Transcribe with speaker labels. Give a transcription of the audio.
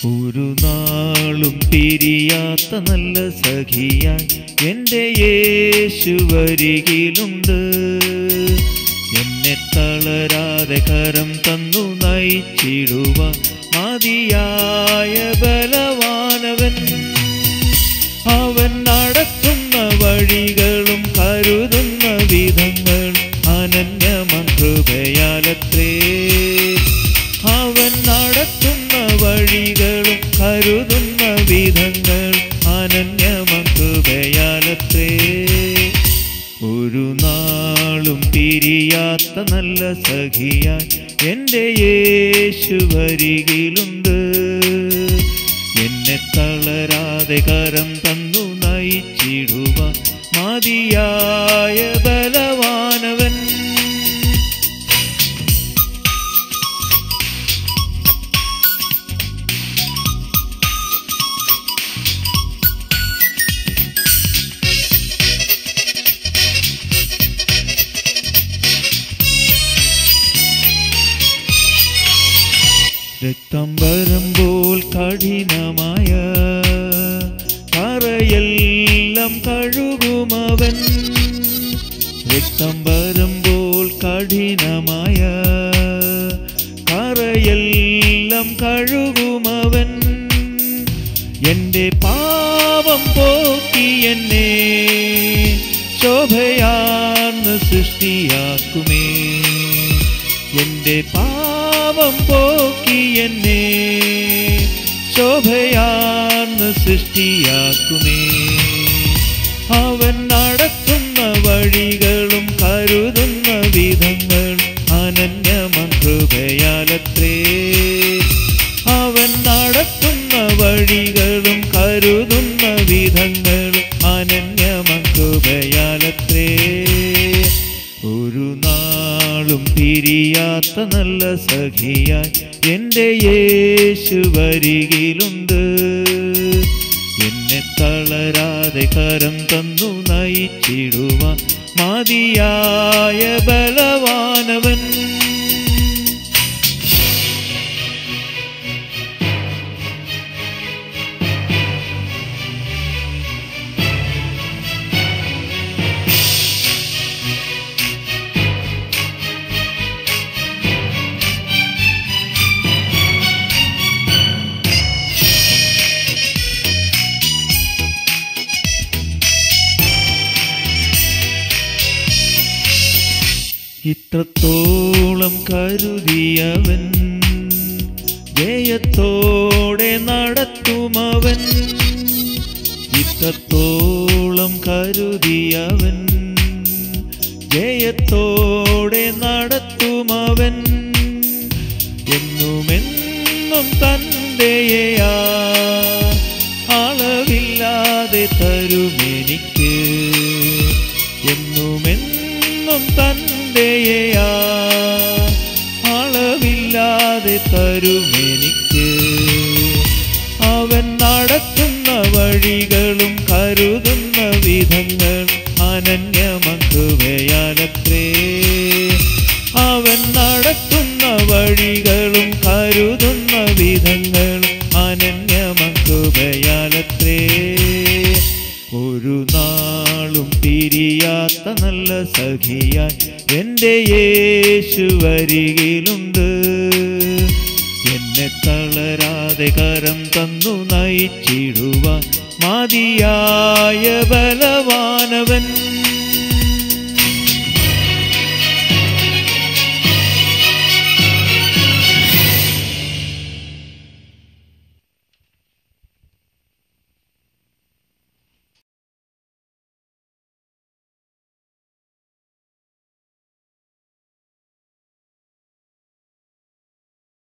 Speaker 1: ഒരു നാളും പിരിയാത്ത നല്ല സഖിയായി എൻ്റെ യേശു വരികിലുണ്ട്. എന്നെ തളരാതെ കരം തന്നു നയിച്ചിടുവാൻ മതിയായ ബലവാനവൻ. അവൻ നടത്തുന്ന വഴികളും കരുതുന്ന വിധങ്ങൾ അനന്യമം കൃപയാലത്രേ. അവൻ നടത്തുന്ന വഴികളും കരുതുന്ന വിധങ്ങൾ അനന്യമം കൃപയാലത്രേ. ഒരു നാളും പിരിയാത്ത നല്ല സഖിയായി എൻ്റെ യേശു വരികിലുണ്ട്. എന്നെ തളരാതെ കരം തന്നു നയിച്ചിടുവാൻ മതിയായ ബലവാനവൻ. രക്തം വരുമ്പോൾ കഠിനമായ കറയെല്ലാം കഴുകുമവൻ. രക്തം വരുമ്പോൾ കഠിനമായ കറയെല്ലാം കഴുകുമവൻ. എൻ്റെ പാപം പോക്കി എന്നെ ശോഭയാർന്ന സൃഷ്ടിയാക്കുമേ. എൻ്റെ പാപം പോക്കി എന്നെ ശോഭയാർന്ന സൃഷ്ടിയാക്കുമേ. അവൻ നടത്തുന്ന വഴികളും കരുതുന്ന വിധങ്ങൾ അനന്യമം കൃപയാലത്രേ. അവൻ നടത്തുന്ന വഴികളും കരുതുന്ന വിധങ്ങളും അനന്യമം കൃപയാലത്രേ. ഒരു നാളും പിരിയാത്ത നല്ല സഖിയായി എൻ്റെ യേശു വരികിലുണ്ട്. എന്നെ തളരാതെ കരം തന്നു നയിച്ചിടുവാൻ മതിയായ ബലവാനവൻ. ഇത്രത്തോളം കരുതിയവൻ ജയത്തോടെ നടത്തുമവൻ. ഇത്രത്തോളം കരുതിയവൻ ജയത്തോടെ നടത്തുമവൻ. എന്നുമെന്നും തന്റെയാ അളവില്ലാതെ തരുമെനിക്ക്. എന്നുമെന്നും തന്റെയാ അളവില്ലാതെ തരുമെനിക്ക്. അവൻ നടത്തുന്ന വഴികളും കരുതുന്ന വിധങ്ങൾ അനന്യമം കൃപയാലത്രേ. അവൻ നടത്തുന്ന വഴികളും കരുതുന്ന വിധങ്ങളും അനന്യമം കൃപയാലത്രേ. ഒരു നാളും പിരിയാത്ത നല്ല സഖിയായി എൻ്റെ യേശു വരികിലുണ്ട്. എന്നെ തളരാതെ കരം തന്നു നയിച്ചിടുവാൻ മതിയായ ബലവാനവൻ.